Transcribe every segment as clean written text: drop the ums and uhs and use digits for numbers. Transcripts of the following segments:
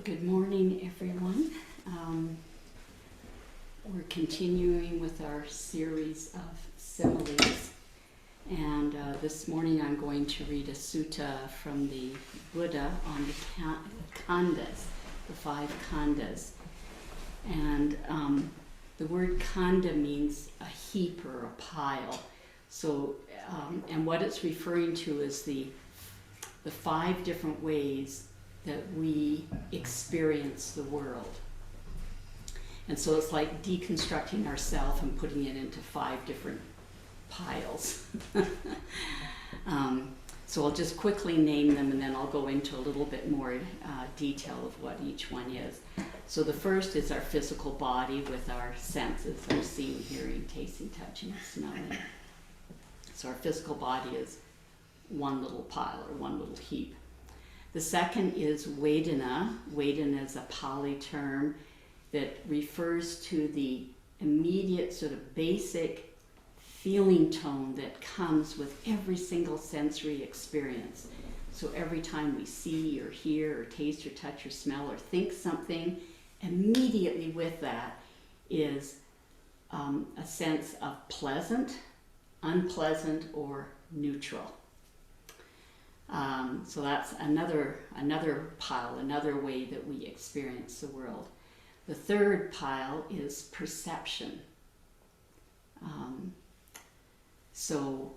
Good morning, everyone. We're continuing with our series of similes, and this morning I'm going to read a sutta from the Buddha on the Khandas, the 5 Khandas. And the word khanda means a heap or a pile. So, and what it's referring to is the 5 different ways that we experience the world. And so it's like deconstructing ourselves and putting it into 5 different piles. So I'll just quickly name them and then I'll go into a little bit more detail of what each one is. So the first is our physical body with our senses, our seeing, hearing, tasting, touching, smelling. So our physical body is one little pile or one little heap. The second is Vedana. Vedana is a Pali term that refers to the immediate sort of basic feeling tone that comes with every single sensory experience. So every time we see or hear or taste or touch or smell or think something, immediately with that is a sense of pleasant, unpleasant, or neutral. So that's another pile, another way that we experience the world. The third pile is perception. So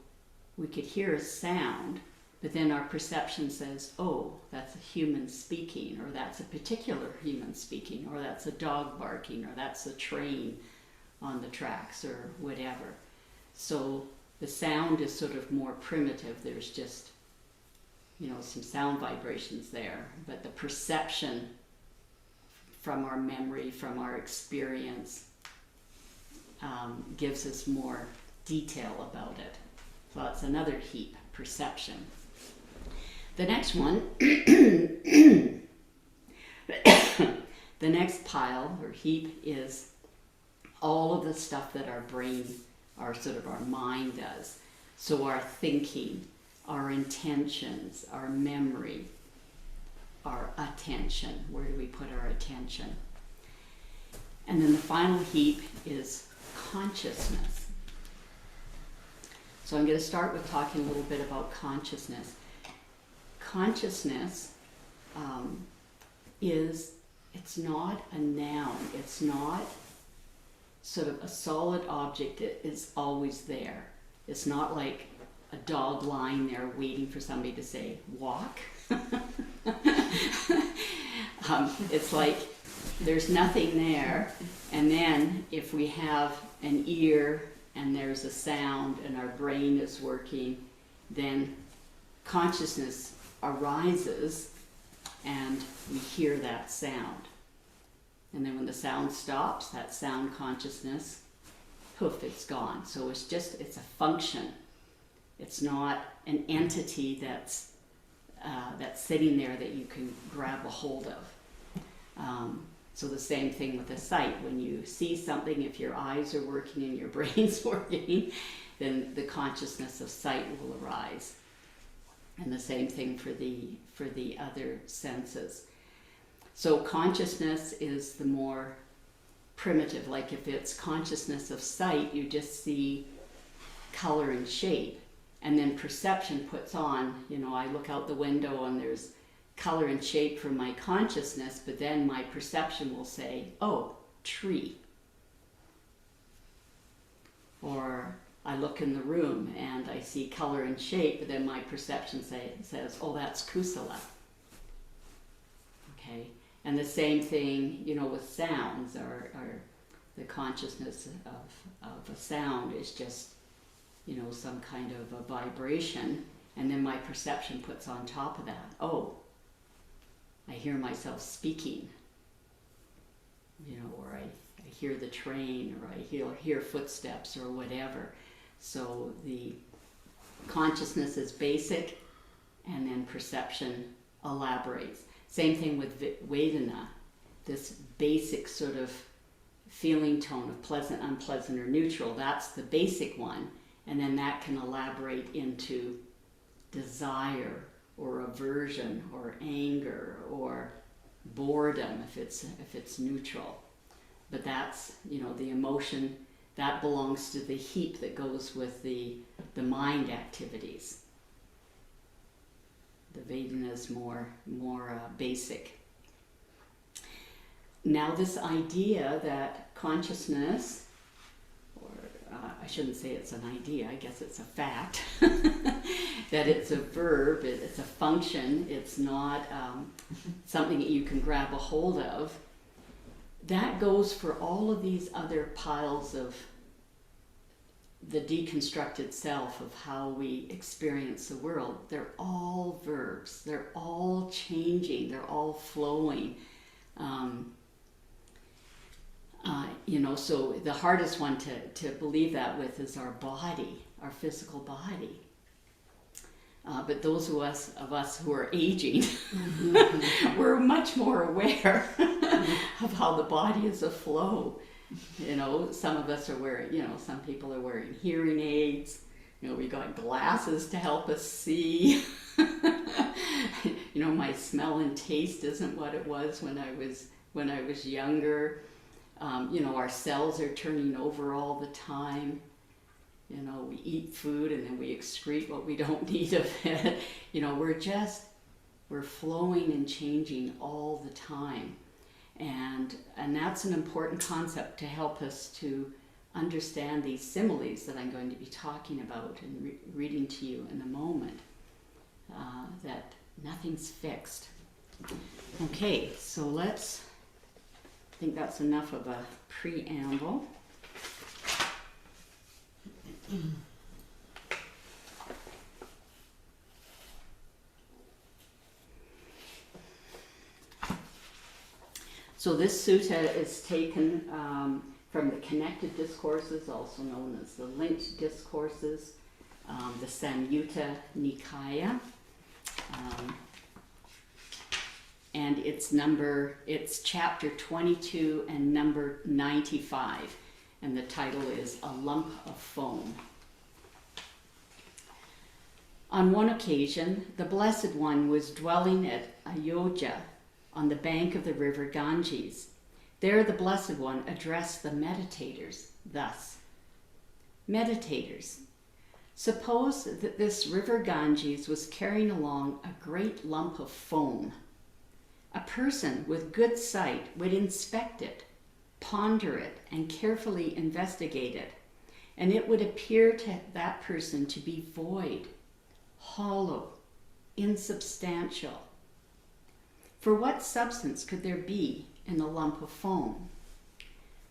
we could hear a sound, but then our perception says, oh, that's a human speaking, or that's a particular human speaking, or that's a dog barking, or that's a train on the tracks, or whatever. So the sound is sort of more primitive. There's just some sound vibrations there, but the perception from our memory, from our experience, gives us more detail about it. So that's another heap, perception. The next one, the next pile or heap is all of the stuff that our brain, our mind does. So our thinking, our intentions, our memory, our attention. Where do we put our attention? And then the final heap is consciousness. So I'm going to start with talking a little bit about consciousness. Consciousness it's not a noun. It's not sort of a solid object that is always there. It's not like a dog lying there waiting for somebody to say, walk. It's like there's nothing there, and then if we have an ear and there's a sound and our brain is working, then consciousness arises and we hear that sound. And then when the sound stops, that sound consciousness, poof, it's gone. So it's a function. It's not an entity that's sitting there that you can grab a hold of. So the same thing with the sight. When you see something, if your eyes are working and your brain's working, then the consciousness of sight will arise. And the same thing for the other senses. So consciousness is the more primitive. Like if it's consciousness of sight, you just see color and shape. And then perception puts on, I look out the window and there's color and shape from my consciousness, but then my perception will say, oh, tree. Or I look in the room and I see color and shape, but then my perception says, oh, that's kusala. Okay? And the same thing, with sounds, or the consciousness of a sound is just some kind of a vibration, and then my perception puts on top of that, oh, I hear myself speaking, or I hear the train, or I hear footsteps, or whatever. So the consciousness is basic, and then perception elaborates. Same thing with Vedana, this basic sort of feeling tone of pleasant, unpleasant, or neutral. That's the basic one. And then that can elaborate into desire or aversion or anger or boredom if it's neutral. But that's, the emotion, that belongs to the heap that goes with the mind activities. The Vedana is more basic. Now this idea that consciousness, or I shouldn't say it's an idea, I guess it's a fact, that it's a verb, it's a function, it's not something that you can grab a hold of, that goes for all of these other piles of the deconstructed self of how we experience the world. They're all verbs, they're all changing, they're all flowing. So the hardest one to believe that with is our body, our physical body. But those of us who are aging, we're much more aware of how the body is a flow. Some of us are wearing, some people are wearing hearing aids. We got glasses to help us see. My smell and taste isn't what it was when I was younger. Our cells are turning over all the time. We eat food and then we excrete what we don't need of it. We're flowing and changing all the time. And that's an important concept to help us to understand these similes that I'm going to be talking about and reading to you in a moment. That nothing's fixed. Okay, so I think that's enough of a preamble. So this sutta is taken from the connected discourses, also known as the linked discourses, the Sanghamitta Nikaya. And it's chapter 22 and number 95. And the title is A Lump of Foam. On one occasion, the Blessed One was dwelling at Ayodhya on the bank of the river Ganges. There the Blessed One addressed the meditators thus: Meditators, suppose that this river Ganges was carrying along a great lump of foam. A person with good sight would inspect it, ponder it, and carefully investigate it, and it would appear to that person to be void, hollow, insubstantial. For what substance could there be in a lump of foam?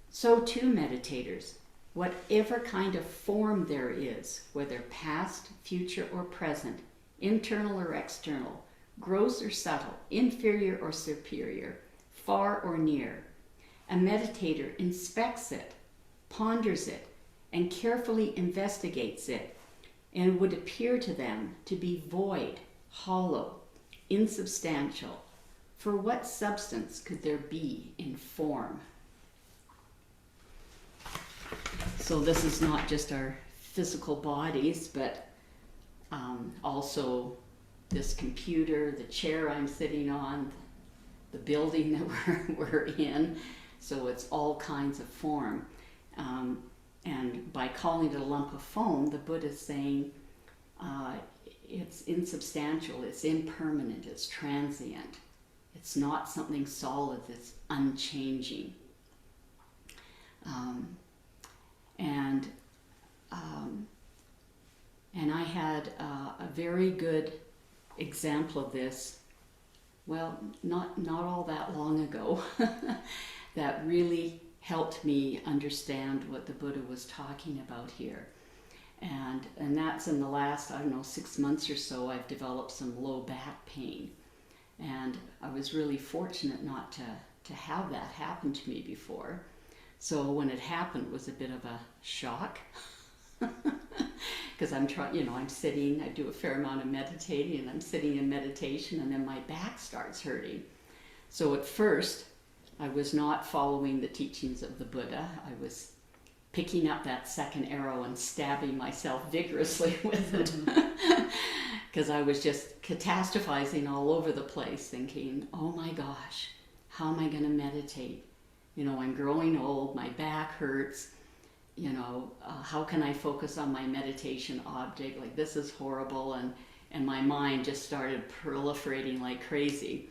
So too, meditators, whatever kind of form there is, whether past, future, or present, internal or external, gross or subtle, inferior or superior, far or near, a meditator inspects it, ponders it, and carefully investigates it, and it would appear to them to be void, hollow, insubstantial. For what substance could there be in form? So this is not just our physical bodies, but also this computer, the chair I'm sitting on, the building that we're in. So it's all kinds of form. And by calling it a lump of foam, the Buddha is saying it's insubstantial, it's impermanent, it's transient. It's not something solid that's unchanging. And I had a very good example of this, well, not all that long ago, that really helped me understand what the Buddha was talking about here. And that's in the last, 6 months or so, I've developed some low back pain. And I was really fortunate not to have that happen to me before. So when it happened, it was a bit of a shock. Because I'm sitting, I do a fair amount of meditating, and I'm sitting in meditation, and then my back starts hurting. So at first, I was not following the teachings of the Buddha. I was picking up that second arrow and stabbing myself vigorously with it. Because I was just catastrophizing all over the place, thinking, oh my gosh, how am I going to meditate? You know, I'm growing old, my back hurts, you know, how can I focus on my meditation object? Like, this is horrible. And my mind just started proliferating like crazy,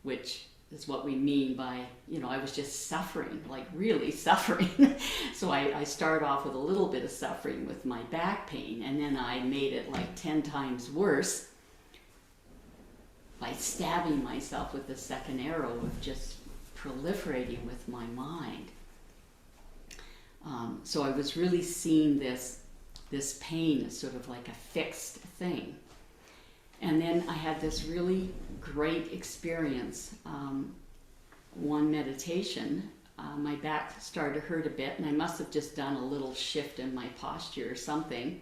which is what we mean by, you know, I was just suffering, like really suffering. So I started off with a little bit of suffering with my back pain, and then I made it like 10 times worse by stabbing myself with the second arrow of just proliferating with my mind. So I was really seeing this pain as sort of like a fixed thing. And then I had this really great experience. One meditation, my back started to hurt a bit, and I must have just done a little shift in my posture or something.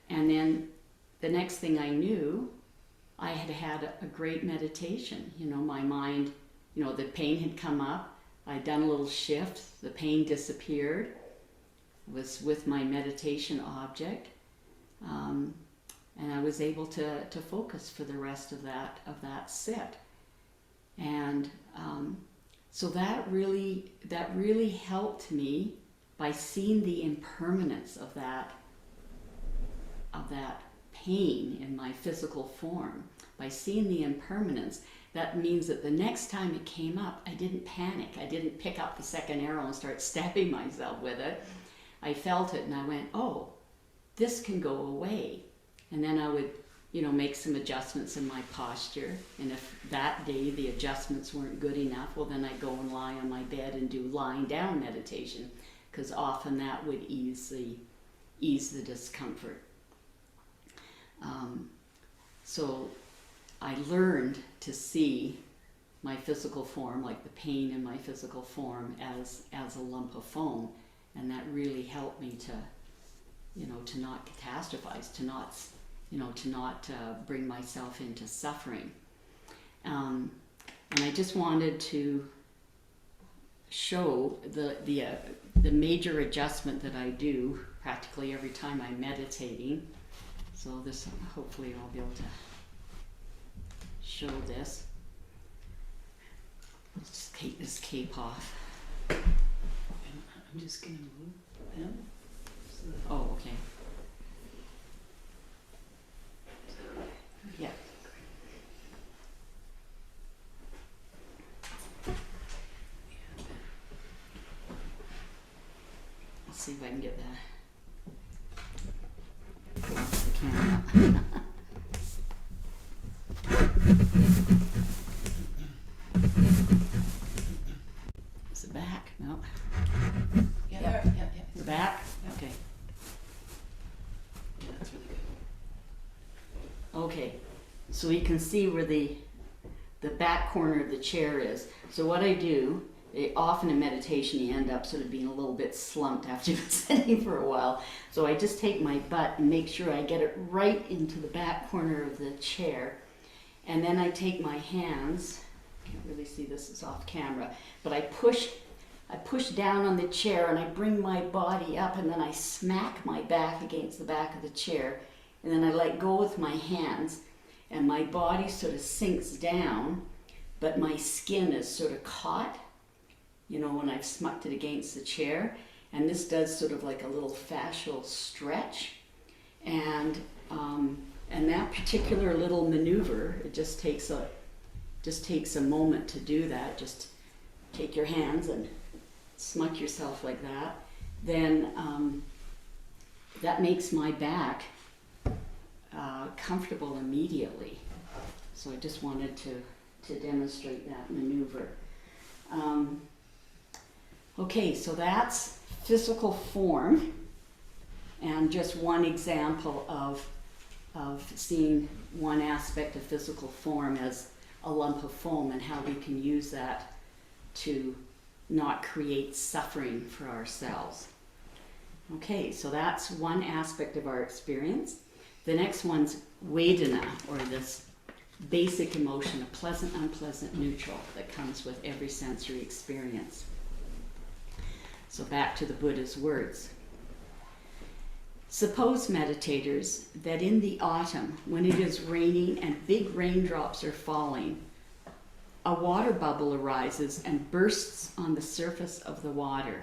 And then the next thing I knew, I had had a great meditation. You know, my mind, you know, the pain had come up. I'd done a little shift. The pain disappeared. Was with my meditation object. And I was able to focus for the rest of that sit. And so that really helped me by seeing the impermanence of that pain in my physical form. By seeing the impermanence, that means that the next time it came up, I didn't panic. I didn't pick up the second arrow and start stabbing myself with it. I felt it and I went, oh, this can go away. And then I would, you know, make some adjustments in my posture. And if that day the adjustments weren't good enough, well, then I'd go and lie on my bed and do lying down meditation, because often that would ease the discomfort. So I learned to see my physical form, like the pain in my physical form, as a lump of foam. And that really helped me to, you know, to not catastrophize, to not bring myself into suffering. And I just wanted to show the major adjustment that I do practically every time I'm meditating. So this, hopefully I'll be able to show this. Let's just take this cape off. I'm just going to move them. So oh, okay. Yeah. Let's see if I can get the camera. Is it back? No. Yeah. The back? Yeah. Okay. Yeah, that's really good. Okay. So you can see where the back corner of the chair is. So what I do, often in meditation you end up sort of being a little bit slumped after you've been sitting for a while. So I just take my butt and make sure I get it right into the back corner of the chair. And then I take my hands, can't really see this, it's off camera, but I push down on the chair and I bring my body up, and then I smack my back against the back of the chair, and then I let go with my hands, and my body sort of sinks down, but my skin is sort of caught, you know, when I've smucked it against the chair. And this does sort of like a little fascial stretch. And that particular little maneuver, it just takes a moment to do that. Just take your hands and smuck yourself like that. Then that makes my back comfortable immediately. So I just wanted to demonstrate that maneuver. Okay, so that's physical form, and just one example of seeing one aspect of physical form as a lump of foam, and how we can use that to not create suffering for ourselves. Okay, so that's one aspect of our experience. The next one's Vedana, or this basic emotion, a pleasant, unpleasant, neutral, that comes with every sensory experience. So back to the Buddha's words. Suppose, meditators, that in the autumn, when it is raining and big raindrops are falling, a water bubble arises and bursts on the surface of the water.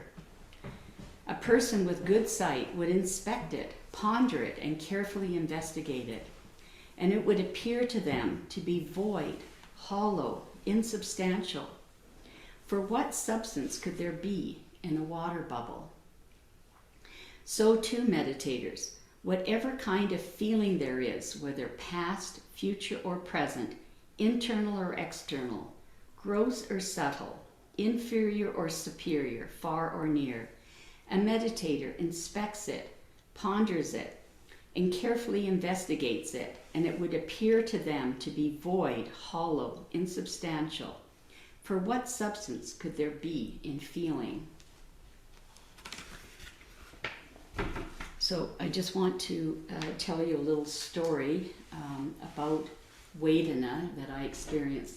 A person with good sight would inspect it, ponder it, and carefully investigate it, and it would appear to them to be void, hollow, insubstantial. For what substance could there be in a water bubble? So too, meditators, whatever kind of feeling there is, whether past, future, or present, internal or external, gross or subtle, inferior or superior, far or near, a meditator inspects it, ponders it, and carefully investigates it, and it would appear to them to be void, hollow, insubstantial. For what substance could there be in feeling? So I just want to tell you a little story about Vedana that I experienced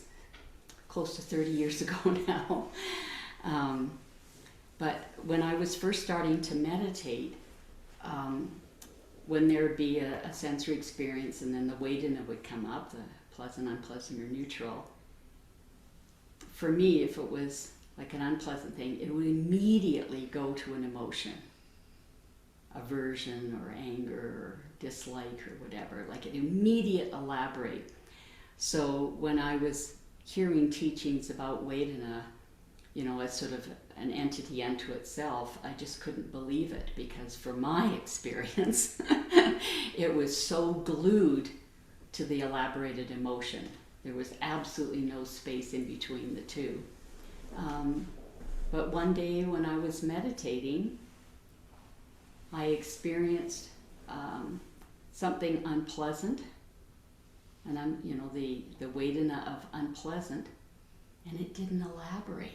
close to 30 years ago now. But when I was first starting to meditate, when there would be a sensory experience and then the Vedana would come up, the pleasant, unpleasant, or neutral, for me, if it was like an unpleasant thing, it would immediately go to an emotion. Aversion or anger or dislike or whatever, like an immediate elaborate. So when I was hearing teachings about Vedana, as sort of an entity unto itself, I just couldn't believe it, because from my experience, it was so glued to the elaborated emotion. There was absolutely no space in between the two. But one day when I was meditating, I experienced something unpleasant, and the Vedana of unpleasant, and it didn't elaborate.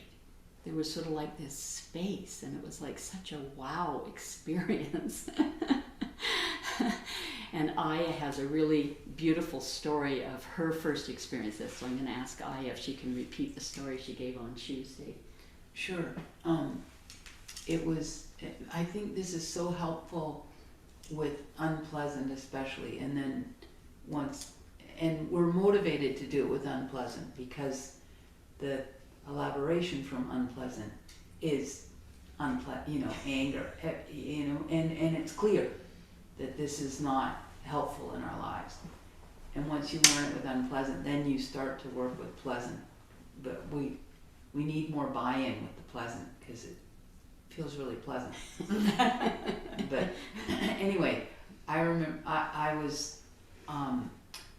There was sort of like this space, and it was like such a wow experience. And Aya has a really beautiful story of her first experiences, so I'm going to ask Aya if she can repeat the story she gave on Tuesday. Sure. I think this is so helpful with unpleasant especially, and then and we're motivated to do it with unpleasant because the elaboration from unpleasant is anger, and it's clear that this is not helpful in our lives. And once you learn it with unpleasant, then you start to work with pleasant. But we need more buy-in with the pleasant because it feels really pleasant. But anyway, I remember I was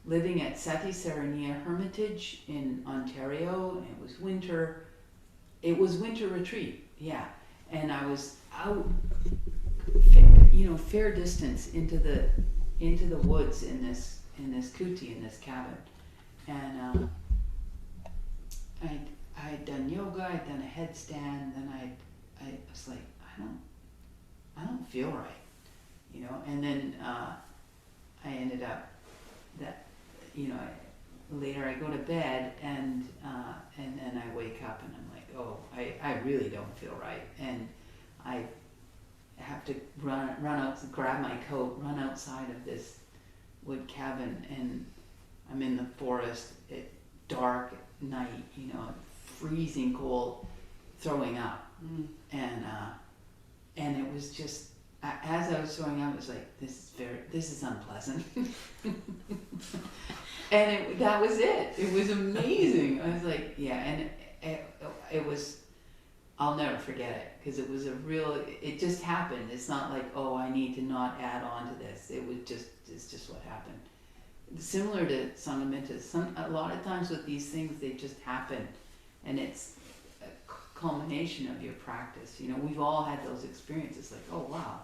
living at Seti Serenia Hermitage in Ontario, and it was winter. It was winter retreat, yeah. And I was out, fair distance into the woods in this kuti, in this cabin, and I had done yoga, I'd done a headstand, then I was like, I don't feel right, and then I ended up that, later I go to bed and then I wake up and I'm like, oh, I really don't feel right, and I have to run out, grab my coat, run outside of this wood cabin, and I'm in the forest at dark at night, freezing cold, throwing up, and it was just, as I was throwing up, it was like, this is unpleasant. And that was it. It was amazing. I was like, yeah, and it was, I'll never forget it, because it was it just happened. It's not like, oh, I need to not add on to this. It's just what happened. Similar to Sanghamitta, a lot of times with these things, they just happen, and it's a culmination of your practice. We've all had those experiences, like, oh wow,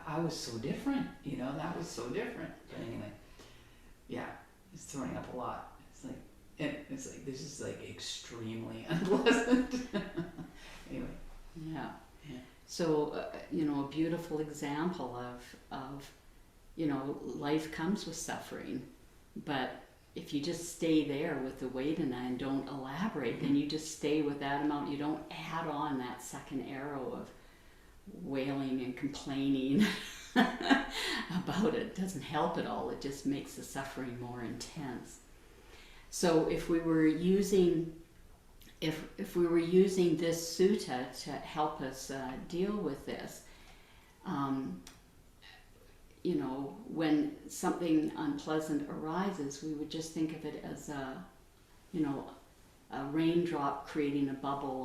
I was so different. That was so different. But anyway, yeah, it's throwing up a lot. It's like this is like extremely unpleasant. Anyway. Yeah. So a beautiful example of life comes with suffering, but if you just stay there with the Vedana and don't elaborate, then you just stay with that amount. You don't add on that second arrow of wailing and complaining about it. It doesn't help at all. It just makes the suffering more intense. So if we were using if we were using this sutta to help us deal with this, when something unpleasant arises, we would just think of it as a raindrop creating a bubble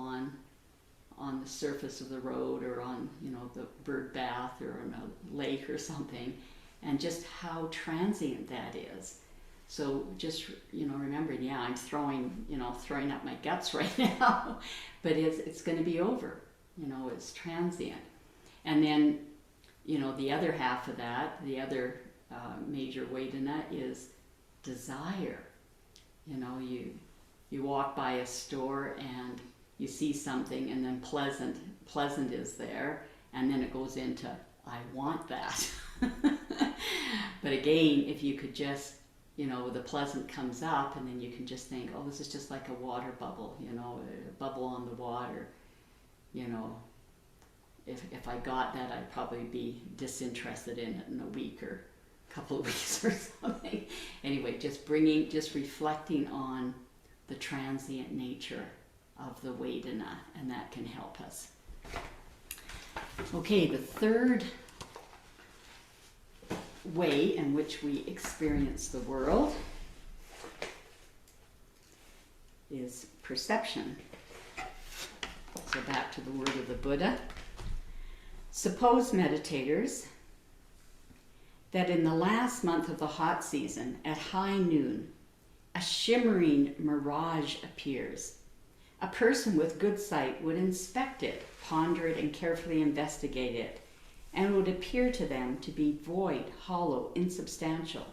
on the surface of the road, or on the bird bath, or on a lake or something, and just how transient that is. So just remembering, yeah, I'm throwing up my guts right now, but it's going to be over. It's transient. And then the other half of that, the other major Vedana is desire. You walk by a store and you see something, and then pleasant is there, and then it goes into I want that. But again, if you could just the pleasant comes up, and then you can just think, oh, this is just like a water bubble, a bubble on the water. If I got that, I'd probably be disinterested in it in a week or a couple of weeks or something. Anyway, just reflecting on the transient nature of the Vedana, and that can help us. Okay, the third way in which we experience the world is perception. So back to the word of the Buddha. Suppose, meditators, that in the last month of the hot season, at high noon, a shimmering mirage appears. A person with good sight would inspect it, ponder it, and carefully investigate it, and it would appear to them to be void, hollow, insubstantial.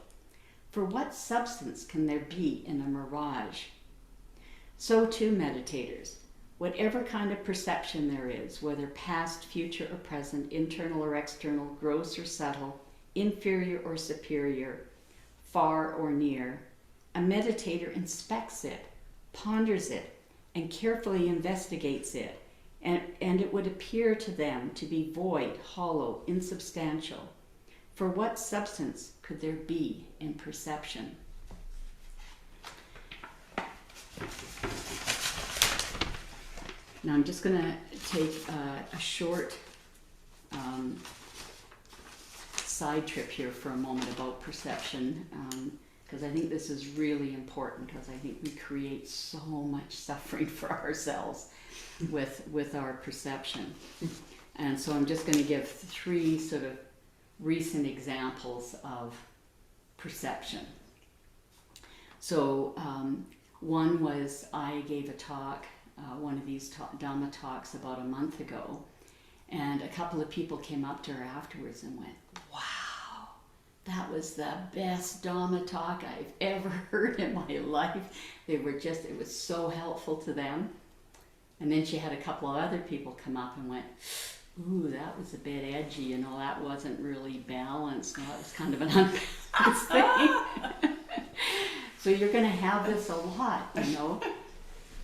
For what substance can there be in a mirage? So too, meditators, whatever kind of perception there is, whether past, future, or present, internal or external, gross or subtle, inferior or superior, far or near, a meditator inspects it, ponders it, and carefully investigates it, and it would appear to them to be void, hollow, insubstantial. For what substance could there be in perception? Now I'm just going to take a short side trip here for a moment about perception, because I think this is really important, because I think we create so much suffering for ourselves with our perception. And so I'm just going to give 3 sort of recent examples of perception. So one was, I gave a talk, one of these Dhamma talks about a month ago, and a couple of people came up to her afterwards and went, wow, that was the best Dhamma talk I've ever heard in my life. It was so helpful to them. And then she had a couple of other people come up and went, ooh, that was a bit edgy, that wasn't really balanced. That was kind of an unbalanced thing. So you're going to have this a lot,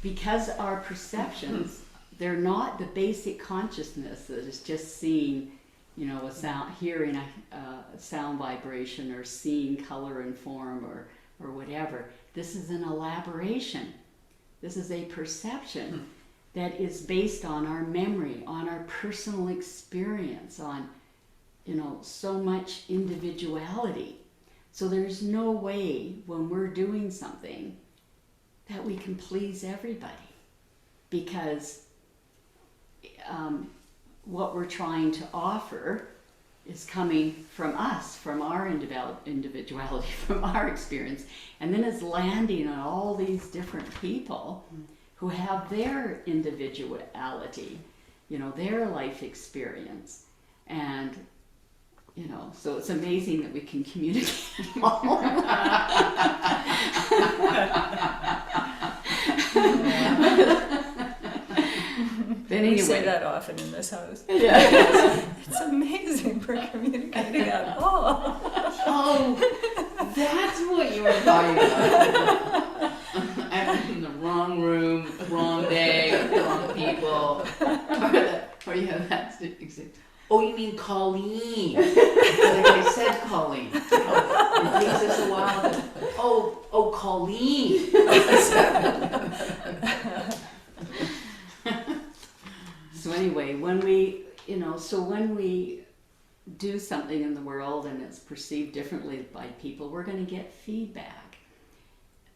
because our perceptions, they're not the basic consciousness that is just seeing, a sound, hearing a sound vibration, or seeing color and form, or whatever. This is an elaboration. This is a perception that is based on our memory, on our personal experience, on, so much individuality. So there's no way when we're doing something that we can please everybody, because what we're trying to offer is coming from us, from our individuality, from our experience, and then it's landing on all these different people who have their individuality, their life experience. And, so it's amazing that we can communicate all. But anyway. We say that often in this house. Yeah. It's amazing for communicating at all. Oh, that's what you were talking about. I'm in the wrong room, wrong day, wrong people. Or you have that. Oh, you mean Colleen? Like I said, Colleen. It takes us a while. Oh, Colleen. So anyway, when we, when we do something in the world and it's perceived differently by people, we're going to get feedback.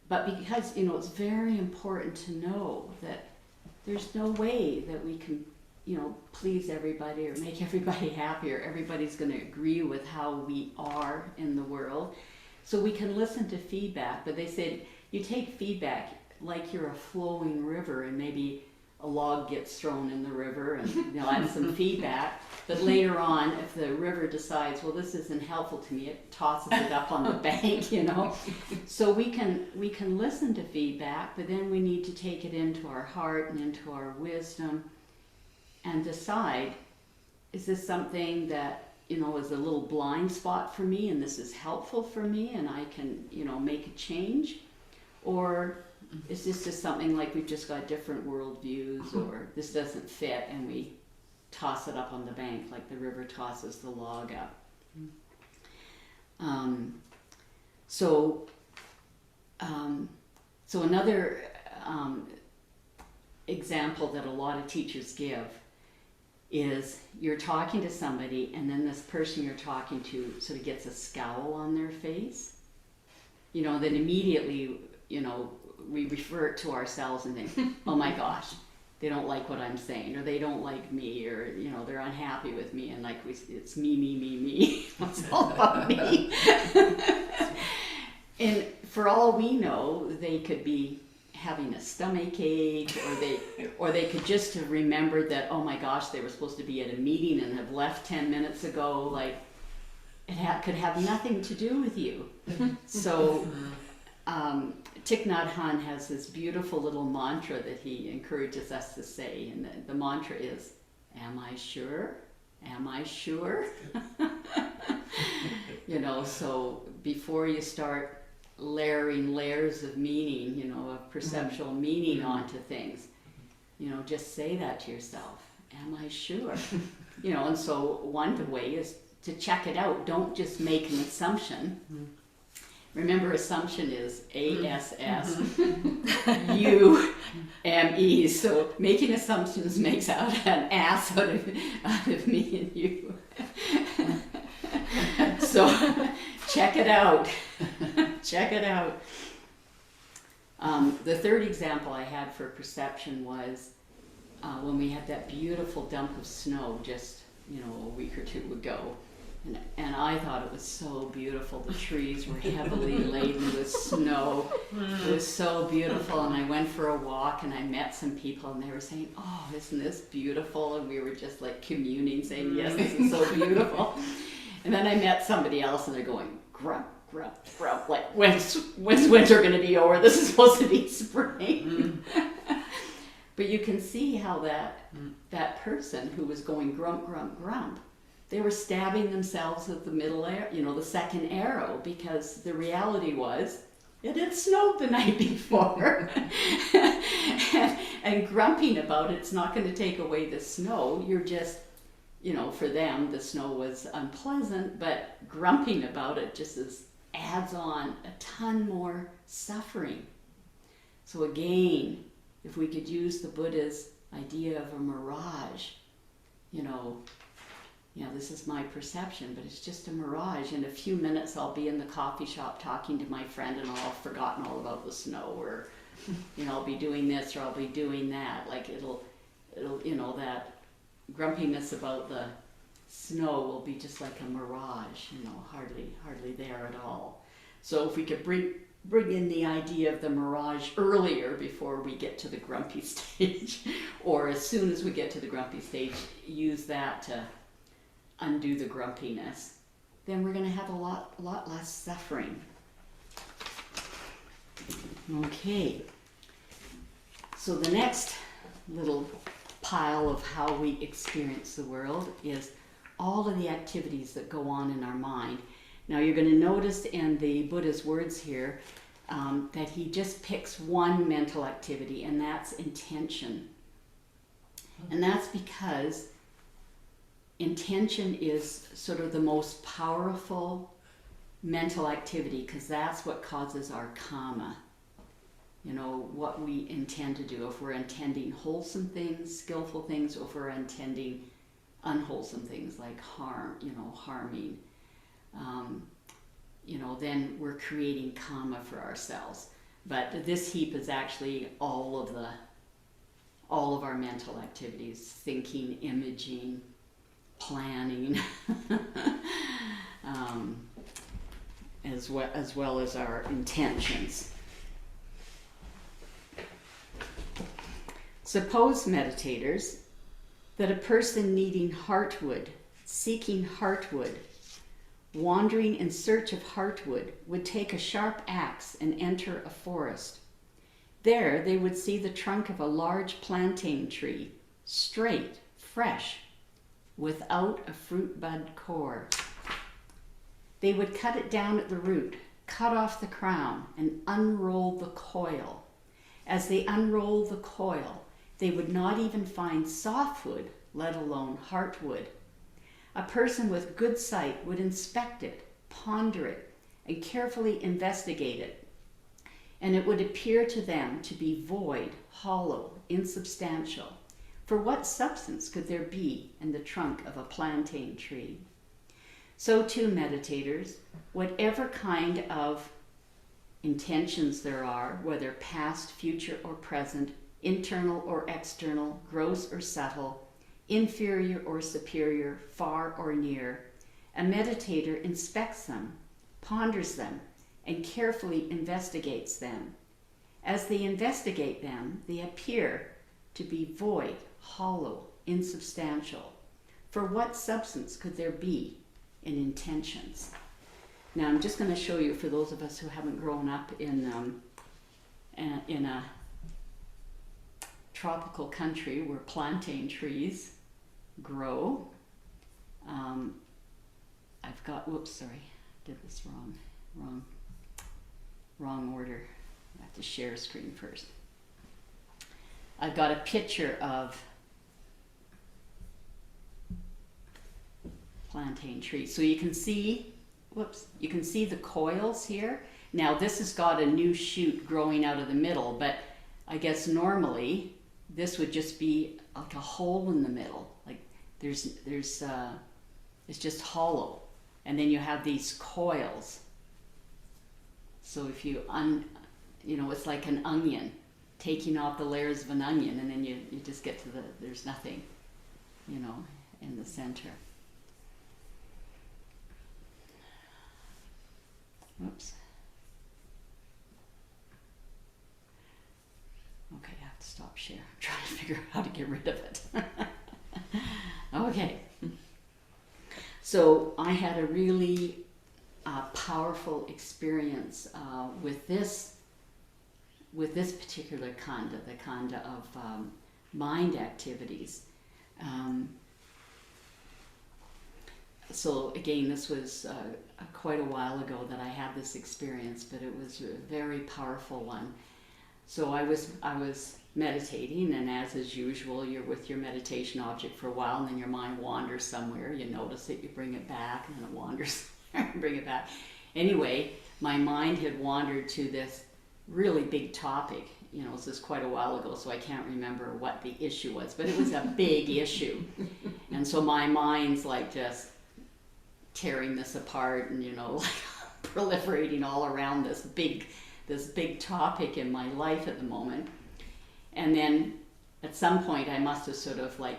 But because, it's very important to know that there's no way that we can, please everybody or make everybody happy, or everybody's going to agree with how we are in the world. So we can listen to feedback, but they said you take feedback like you're a flowing river, and maybe a log gets thrown in the river and add some feedback. But later on, if the river decides, well, this isn't helpful to me, it tosses it up on the bank, So we can listen to feedback, but then we need to take it into our heart and into our wisdom and decide, is this something that, is a little blind spot for me, and this is helpful for me and I can, make a change? Or is this just something like we've just got different worldviews, or this doesn't fit and we toss it up on the bank like the river tosses the log up? So another example that a lot of teachers give is you're talking to somebody and then this person you're talking to sort of gets a scowl on their face. Then immediately, we refer it to ourselves and think, oh my gosh, they don't like what I'm saying, or they don't like me, or, they're unhappy with me, and it's me. It's all about me. And for all we know, they could be having a stomach ache, or they could just have remembered that, oh my gosh, they were supposed to be at a meeting and have left 10 minutes ago. Like, it could have nothing to do with you. So Thich Nhat Hanh has this beautiful little mantra that he encourages us to say, and the mantra is, am I sure? Am I sure? So before you start layering layers of meaning, of perceptual meaning onto things, just say that to yourself, am I sure? And so one way is to check it out. Don't just make an assumption. Remember, assumption is ASSUME. So making assumptions makes an ass out of me and you. So check it out. Check it out. The third example I had for perception was when we had that beautiful dump of snow just a week or two ago. And I thought it was so beautiful. The trees were heavily laden with snow. It was so beautiful. And I went for a walk and I met some people and they were saying, oh, isn't this beautiful? And we were just like communing, saying, yes, this is so beautiful. And then I met somebody else and they're going, grump, grump, grump. Like, when's winter going to be over? This is supposed to be spring. But you can see how that person who was going grump, grump, grump, they were stabbing themselves with the middle arrow, the second arrow, because the reality was it had snowed the night before. and grumping about it's not going to take away the snow. You're just, for them, the snow was unpleasant, but grumping about it just adds on a ton more suffering. So again, if we could use the Buddha's idea of a mirage, this is my perception, but it's just a mirage. In a few minutes, I'll be in the coffee shop talking to my friend and I'll have forgotten all about the snow, or, I'll be doing this or I'll be doing that. Like it'll, that grumpiness about the snow will be just like a mirage, hardly there at all. So if we could bring in the idea of the mirage earlier before we get to the grumpy stage, or as soon as we get to the grumpy stage, use that to undo the grumpiness, then we're going to have a lot less suffering. Okay, so the next little pile of how we experience the world is all of the activities that go on in our mind. Now you're going to notice in the Buddha's words here that he just picks one mental activity, and that's intention. And that's because intention is sort of the most powerful mental activity, because that's what causes our karma. You know, what we intend to do. If we're intending wholesome things, skillful things, or if we're intending unwholesome things like harm, harming, then we're creating karma for ourselves. But this heap is actually all of our mental activities: thinking, imaging, planning, as well as our intentions. Suppose, meditators, that a person needing heartwood, seeking heartwood, wandering in search of heartwood, would take a sharp axe and enter a forest. There they would see the trunk of a large plantain tree, straight, fresh, without a fruit bud core. They would cut it down at the root, cut off the crown, and unroll the coil. As they unroll the coil, they would not even find softwood, let alone heartwood. A person with good sight would inspect it, ponder it, and carefully investigate it, and it would appear to them to be void, hollow, insubstantial. For what substance could there be in the trunk of a plantain tree? So too, meditators, whatever kind of intentions there are, whether past, future, or present, internal or external, gross or subtle, inferior or superior, far or near, a meditator inspects them, ponders them, and carefully investigates them. As they investigate them, they appear to be void, hollow, insubstantial. For what substance could there be in intentions? Now I'm just going to show you, for those of us who haven't grown up in a tropical country where plantain trees grow. I've got, did this wrong order. I have to share screen first. I've got a picture of plantain trees. So you can see, you can see the coils here. Now this has got a new shoot growing out of the middle, but I guess normally this would just be like a hole in the middle. Like it's just hollow. And then you have these coils. So if you it's like an onion, taking off the layers of an onion, and then you just get to there's nothing, in the center. Whoops. Okay, I have to stop share. I'm trying to figure out how to get rid of it. Okay. So I had a really powerful experience with this particular khanda, the khanda of mind activities. So again, this was quite a while ago that I had this experience, but it was a very powerful one. So I was meditating, and as is usual, you're with your meditation object for a while, and then your mind wanders somewhere. You notice it, you bring it back, and then it wanders, bring it back. Anyway, my mind had wandered to this really big topic. This is quite a while ago, so I can't remember what the issue was, but it was a big issue. And so my mind's like just tearing this apart and, like proliferating all around this big topic in my life at the moment. And then at some point I must have sort of like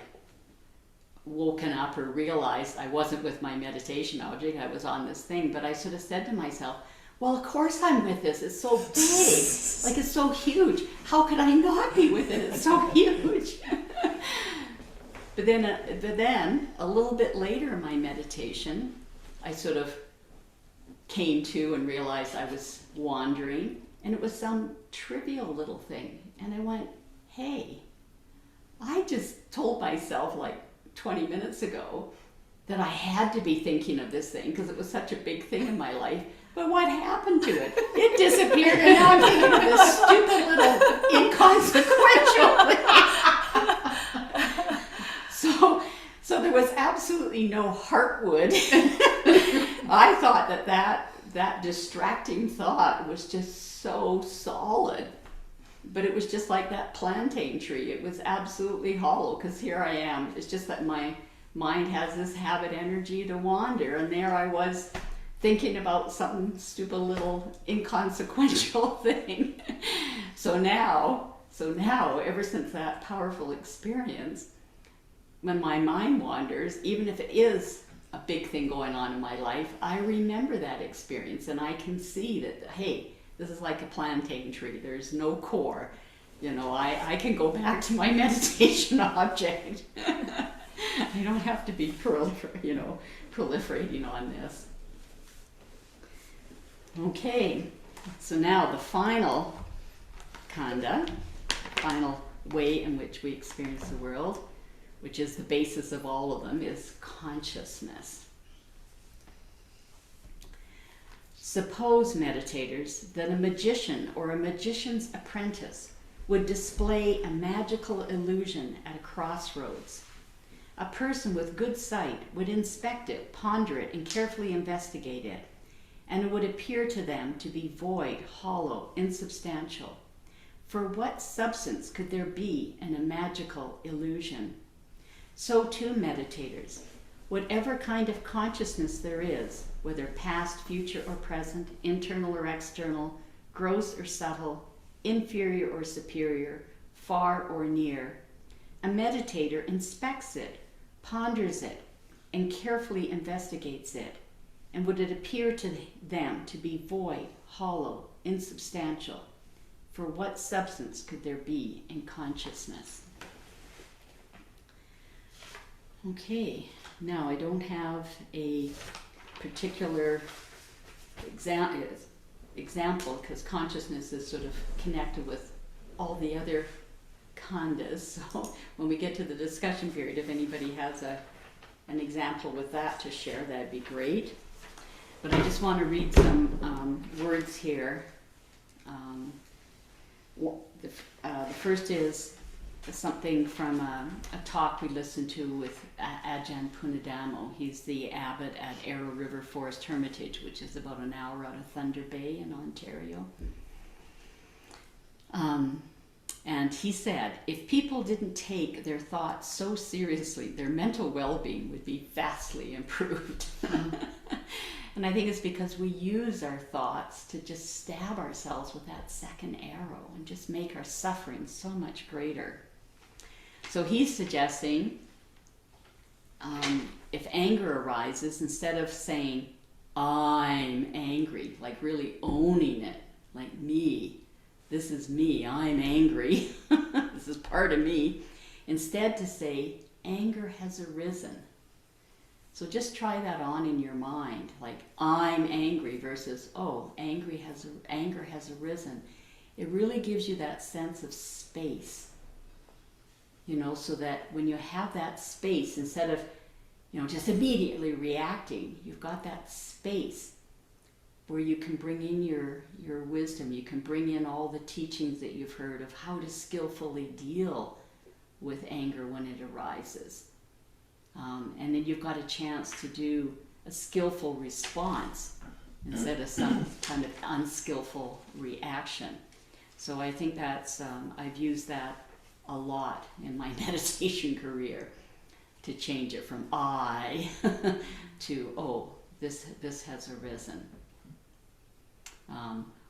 woken up or realized I wasn't with my meditation object, I was on this thing, but I sort of said to myself, well, of course I'm with this, it's so big, like it's so huge, how could I not be with it, it's so huge. But then a little bit later in my meditation, I sort of came to and realized I was wandering, and it was some trivial little thing. And I went, hey, I just told myself like 20 minutes ago that I had to be thinking of this thing because it was such a big thing in my life. But what happened to it? It disappeared, and now I'm thinking of this stupid little inconsequential thing. So there was absolutely no heartwood. I thought that distracting thought was just so solid. But it was just like that plantain tree. It was absolutely hollow, because here I am. It's just that my mind has this habit energy to wander, and there I was thinking about some stupid little inconsequential thing. So now, ever since that powerful experience, when my mind wanders, even if it is a big thing going on in my life, I remember that experience, and I can see that, hey, this is like a plantain tree. There's no core. You know, I can go back to my meditation object. I don't have to be proliferating on this. Okay, so now the final khanda, final way in which we experience the world, which is the basis of all of them, is consciousness. Suppose, meditators, that a magician or a magician's apprentice would display a magical illusion at a crossroads. A person with good sight would inspect it, ponder it, and carefully investigate it, and it would appear to them to be void, hollow, insubstantial. For what substance could there be in a magical illusion? So too, meditators, whatever kind of consciousness there is, whether past, future, or present, internal or external, gross or subtle, inferior or superior, far or near, a meditator inspects it, ponders it, and carefully investigates it. And would it appear to them to be void, hollow, insubstantial? For what substance could there be in consciousness? Okay, now I don't have a particular example, because consciousness is sort of connected with all the other khandas. So when we get to the discussion period, if anybody has an example with that to share, that'd be great. But I just want to read some words here. The first is something from a talk we listened to with Ajahn Punadamo. He's the abbot at Arrow River Forest Hermitage, which is about an hour out of Thunder Bay in Ontario. And he said, if people didn't take their thoughts so seriously, their mental well-being would be vastly improved. And I think it's because we use our thoughts to just stab ourselves with that second arrow and just make our suffering so much greater. So he's suggesting if anger arises, instead of saying, I'm angry, like really owning it, like me, this is me, I'm angry, this is part of me, instead to say, anger has arisen. So just try that on in your mind, like I'm angry versus, oh, anger has arisen. It really gives you that sense of space, so that when you have that space, instead of, just immediately reacting, you've got that space where you can bring in your wisdom, you can bring in all the teachings that you've heard of how to skillfully deal with anger when it arises. And then you've got a chance to do a skillful response instead of some kind of unskillful reaction. So I think that's, I've used that a lot in my meditation career to change it from I to, oh, this has arisen.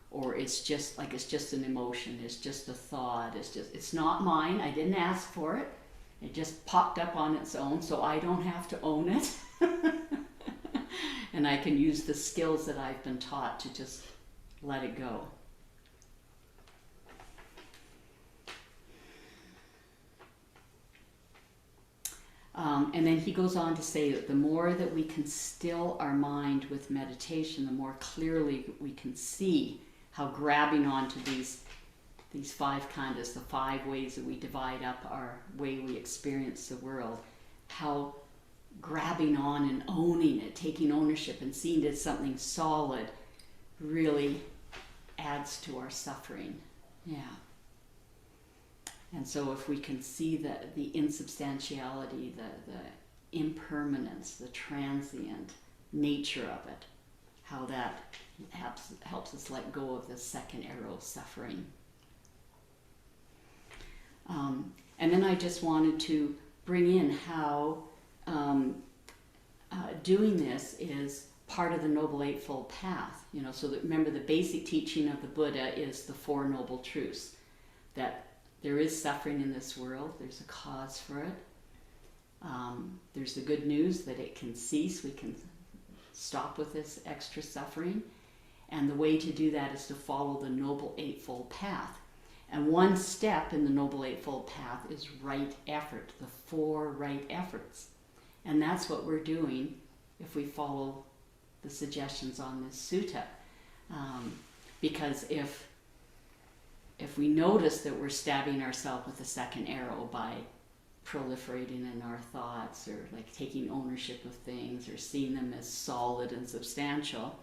Or it's just an emotion, it's just a thought, it's not mine, I didn't ask for it. It just popped up on its own, so I don't have to own it. And I can use the skills that I've been taught to just let it go. And then he goes on to say that the more that we can still our mind with meditation, the more clearly we can see how grabbing onto these 5 khandas, the 5 ways that we divide up our way we experience the world, how grabbing on and owning it, taking ownership and seeing it as something solid really adds to our suffering. Yeah. And so if we can see the insubstantiality, the impermanence, the transient nature of it, how that helps us let go of the second arrow, suffering. And then I just wanted to bring in how doing this is part of the Noble Eightfold Path. So that, remember, the basic teaching of the Buddha is the Four Noble Truths. That there is suffering in this world, there's a cause for it. There's the good news that it can cease, we can stop with this extra suffering. And the way to do that is to follow the Noble Eightfold Path. And one step in the Noble Eightfold Path is right effort, the 4 right efforts. And that's what we're doing if we follow the suggestions on this sutta. Because if we notice that we're stabbing ourselves with the second arrow by proliferating in our thoughts, or like taking ownership of things, or seeing them as solid and substantial,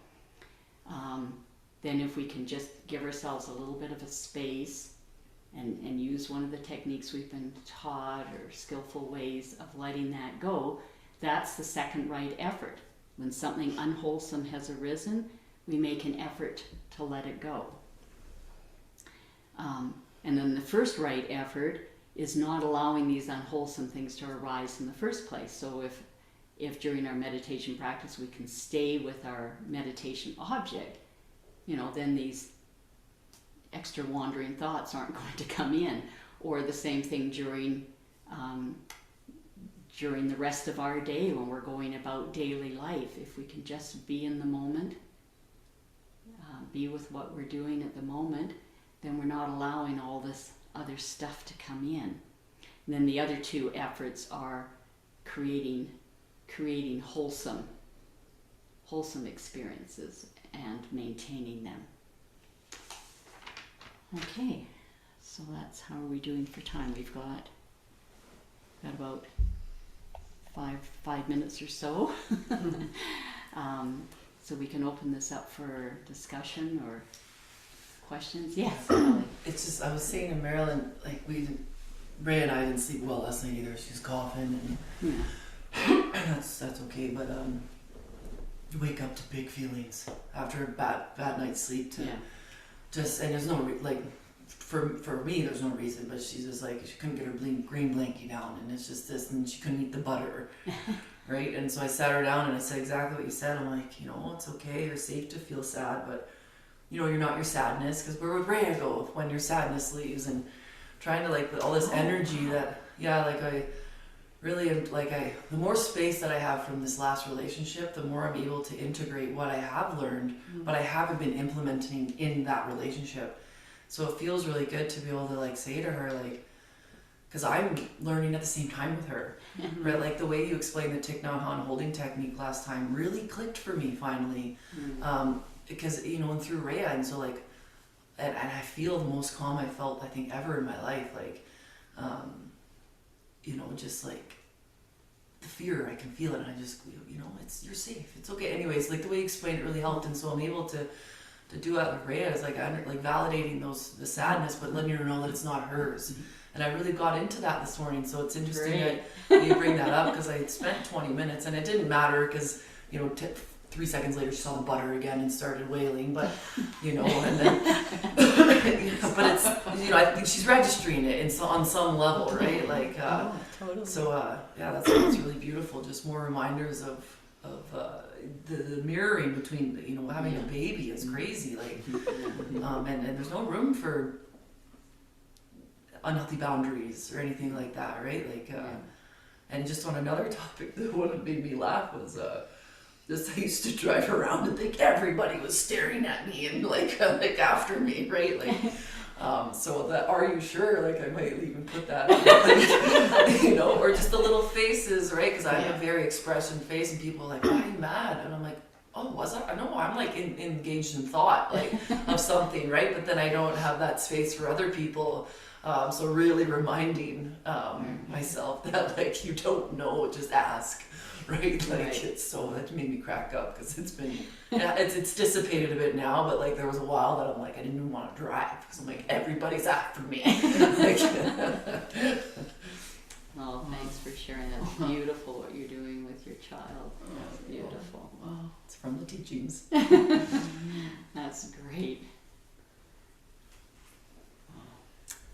then if we can just give ourselves a little bit of a space and use one of the techniques we've been taught, or skillful ways of letting that go, that's the second right effort. When something unwholesome has arisen, we make an effort to let it go. And then the first right effort is not allowing these unwholesome things to arise in the first place. So if during our meditation practice we can stay with our meditation object, then these extra wandering thoughts aren't going to come in. Or the same thing during the rest of our day when we're going about daily life. If we can just be in the moment, be with what we're doing at the moment, then we're not allowing all this other stuff to come in. And then the other 2 efforts are creating wholesome experiences and maintaining them. Okay, so that's how are we doing for time. We've got about 5 minutes or so. So we can open this up for discussion or questions. Yes. It's just, I was saying to Marilyn, like Ray and I didn't sleep well last night either. She's coughing, and that's okay. But you wake up to big feelings after a bad night's sleep. And there's no for me there's no reason, but she's just like, she couldn't get her green blankie down, and it's just this, and she couldn't eat the butter. Right? And so I sat her down and I said exactly what you said. I'm like, it's okay. You're safe to feel sad, but you're not your sadness, because where would Rhea go when your sadness leaves? And trying to with all this energy that, I really am, the more space that I have from this last relationship, the more I'm able to integrate what I have learned, but I haven't been implementing in that relationship. So it feels really good to be able to say to her, because I'm learning at the same time with her, right? The way you explained the Thich Nhat Hanh holding technique last time really clicked for me finally. Because, and through Rhea, and so and I feel the most calm I felt, I think, ever in my life. Just the fear, I can feel it, and I just, you're safe, it's okay. Anyways, the way you explained it really helped, and so I'm able to do that with Rhea, is validating the sadness, but letting her know that it's not hers. And I really got into that this morning, so it's interesting that you bring that up, because I had spent 20 minutes, and it didn't matter, because, 3 seconds later she saw the butter again and started wailing, but, and then, but it's, I think she's registering it on some level, right? Totally. So, that's really beautiful, just more reminders of the mirroring between, having a baby is crazy, and there's no room for unhealthy boundaries or anything like that, right? And just on another topic, the one that made me laugh was I used to drive around and think everybody was staring at me and after me, right? So that, are you sure? I might even put that up, or just the little faces, right? Because I have a very expression face, and people are like, why are you mad? And I'm like, oh, was I? No, I'm engaged in thought, of something, right? But then I don't have that space for other people. So really reminding myself that you don't know, just ask, right? It's so, that made me crack up, because it's been, it's dissipated a bit now, but there was a while that I'm I didn't even want to drive, because I'm everybody's after me. Well, thanks for sharing. That's beautiful what you're doing with your child. That's beautiful. Well, it's from the teachings. That's great.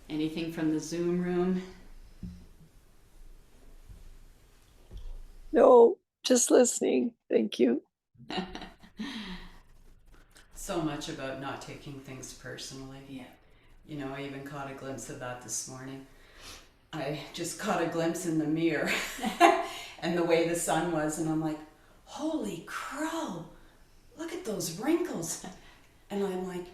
Anything from the Zoom room? No, just listening. Thank you. So much about not taking things personally. Yeah. You know, I even caught a glimpse of that this morning. I just caught a glimpse in the mirror and the way the sun was, and I'm like, holy crow, look at those wrinkles. And I'm like,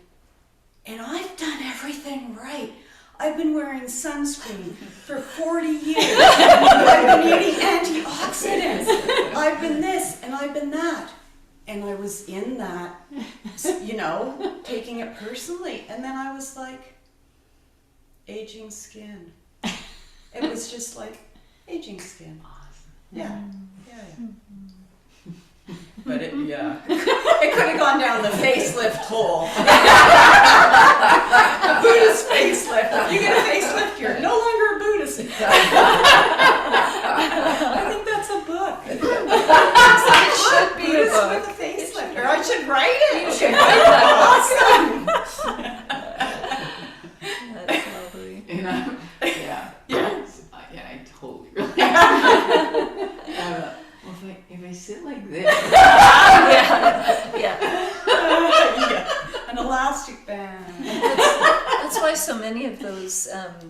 and I've done everything right. I've been wearing sunscreen for 40 years. I've been eating antioxidants. I've been this and I've been that. And I was in that, you know, taking it personally. And then I was like, aging skin. It was just like, aging skin. Awesome. Yeah. But it could have gone down the facelift hole. A Buddhist facelift. You get a facelift, you're no longer a Buddhist. I think that's a book. It should be a book with a facelift. Or I should write it. You should write that. Awesome. That's lovely. And yeah. Yeah. I totally relate. Well, if I sit like this, Yeah. Yeah. An elastic band. That's why so many of those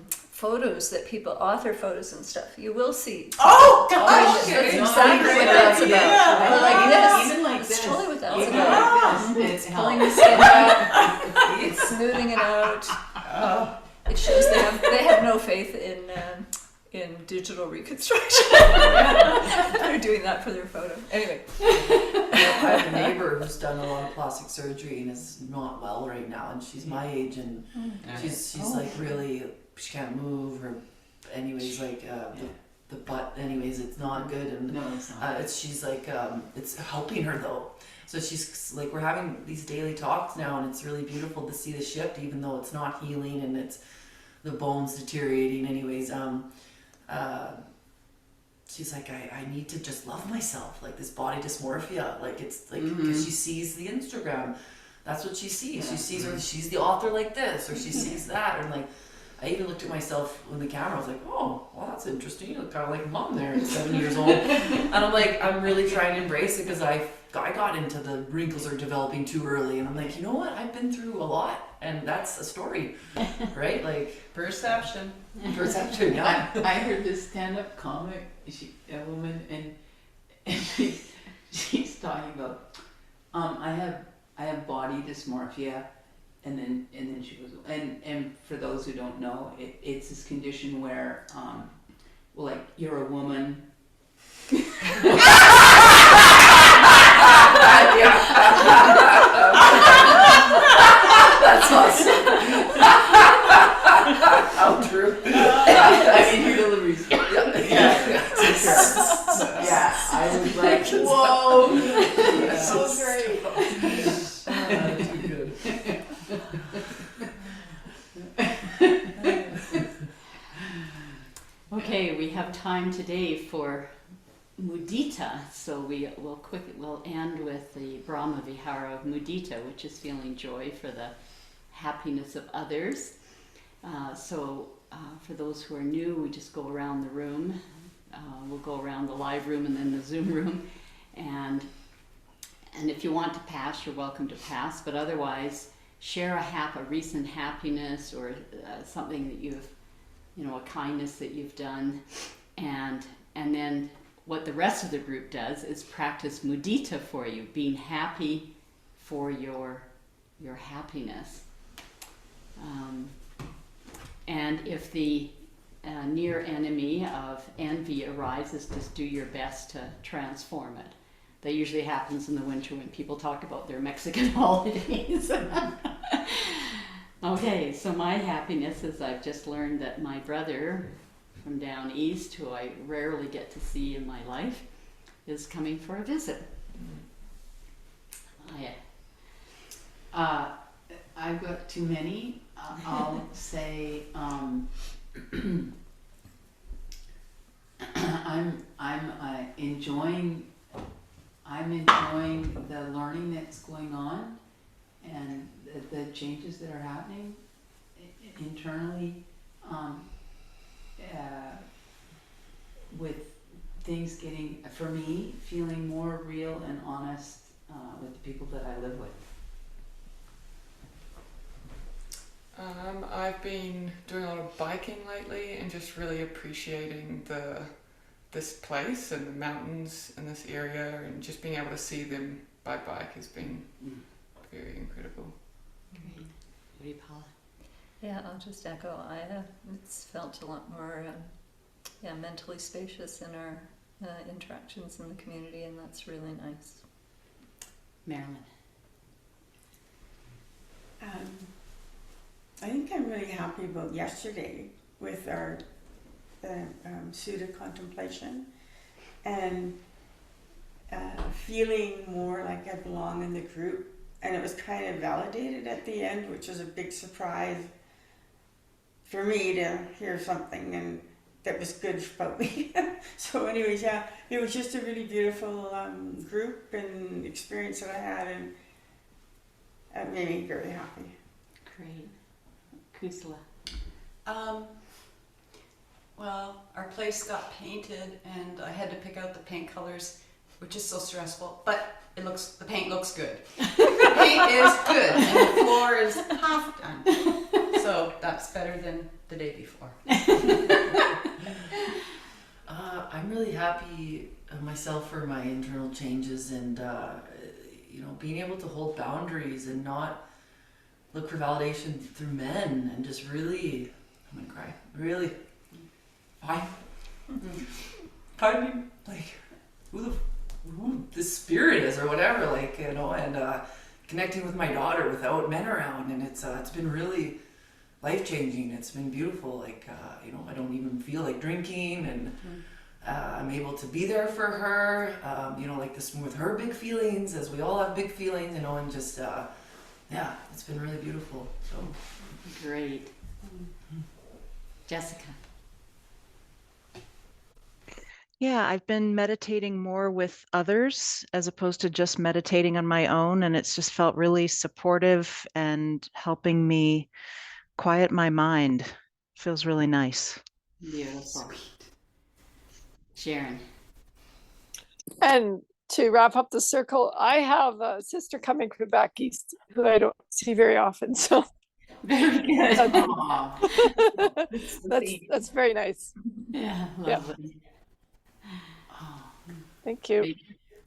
photos that people author photos and stuff, you will see. Oh, I gosh. mean, that's No, exactly I what agree. that's about. Yeah. Or like this. Even like It's this. totally what that's Even about. like this, it Pulling the helps. skin back, it's smoothing it out. Oh. It shows they have no faith in digital reconstruction. They're doing that for their photo. Anyway. I have a neighbor who's done a lot of plastic surgery and is not well right now, and she's my age, and she's like really, she can't move, or anyways, like the butt, anyways, it's not good, and No, it's not. she's like it's helping her though. So she's like, we're having these daily talks now, and it's really beautiful to see the shift, even though it's not healing and it's the bones deteriorating. Anyways, she's like, I need to just love myself, like this body dysmorphia, like it's like, because she sees the Instagram, that's what she sees. She sees her, she's the author like this, or she sees that, and like, I even looked at myself in the camera. I was like, oh, well, that's interesting. You look kind of like mom there at 7 years old. And I'm like, I'm really trying to embrace it, because I got into the wrinkles are developing too early. And I'm like, you know what? I've been through a lot, and that's a story, right? Like Perception. perception. Yeah. I heard this stand-up comic, a woman, and she's talking about, I have body dysmorphia, and then she goes, and for those who don't know, it's this condition where, well, like, you're a woman. That's awesome. How true. I mean, your delivery's yeah, I was like, whoa, so great. Too good. Okay, we have time today for mudita, so we'll end with the Brahma Vihara of mudita, which is feeling joy for the happiness of others. For those who are new, we just go around the room. We'll go around the live room and then the Zoom room, and if you want to pass, you're welcome to pass. But otherwise, share a recent happiness, or something that you've, a kindness that you've done, and then what the rest of the group does is practice mudita for you, being happy for your happiness. And if the near enemy of envy arises, just do your best to transform it. That usually happens in the winter when people talk about their Mexican holidays. Okay, so my happiness is I've just learned that my brother from down east, who I rarely get to see in my life, is coming for a visit. I've got too many. I'll say I'm enjoying. I'm enjoying the learning that's going on and the changes that are happening internally, with things getting, for me, feeling more real and honest with the people that I live with. I've been doing a lot of biking lately and just really appreciating this place and the mountains in this area, and just being able to see them by bike has been very incredible. Great. What do you, Paula? Yeah, I'll just echo. It's felt a lot more, mentally spacious in our interactions in the community, and that's really nice. Marilyn. I think I'm really happy about yesterday with our sutta contemplation, and feeling more like I belong in the group. And it was kind of validated at the end, which was a big surprise for me to hear something and that was good about me. So anyways, yeah, it was just a really beautiful group and experience that I had, and it made me very happy. Great. Kusala. Well, our place got painted and I had to pick out the paint colors, which is so stressful, but the paint looks good. The paint is good and the floor is half done. So that's better than the day before. I'm really happy myself for my internal changes and being able to hold boundaries and not look for validation through men, and just really, I'm gonna cry, really find me like who this spirit is or whatever, like, and connecting with my daughter without men around, and it's been really life-changing. It's been beautiful. Like, I don't even feel like drinking, and I'm able to be there for her, like this with her big feelings, as we all have big feelings, and just, it's been really beautiful. So Great. Jessica. Yeah, I've been meditating more with others as opposed to just meditating on my own, and it's just felt really supportive and helping me quiet my mind. Feels really nice. Beautiful. Sharon. And to wrap up the circle, I have a sister coming from back east who I don't see very often. So Very good. that's very nice. Yeah, lovely. Thank you.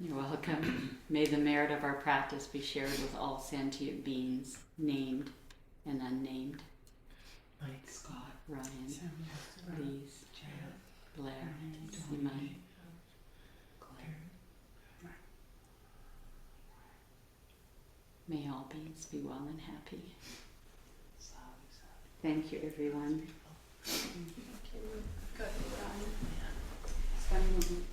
You're welcome. May the merit of our practice be shared with all sentient beings, named and unnamed. Mike, Scott, Ryan, Lise, Blair, Simon, Claire. May all beings be well and happy. Thank you, everyone. Good. Spending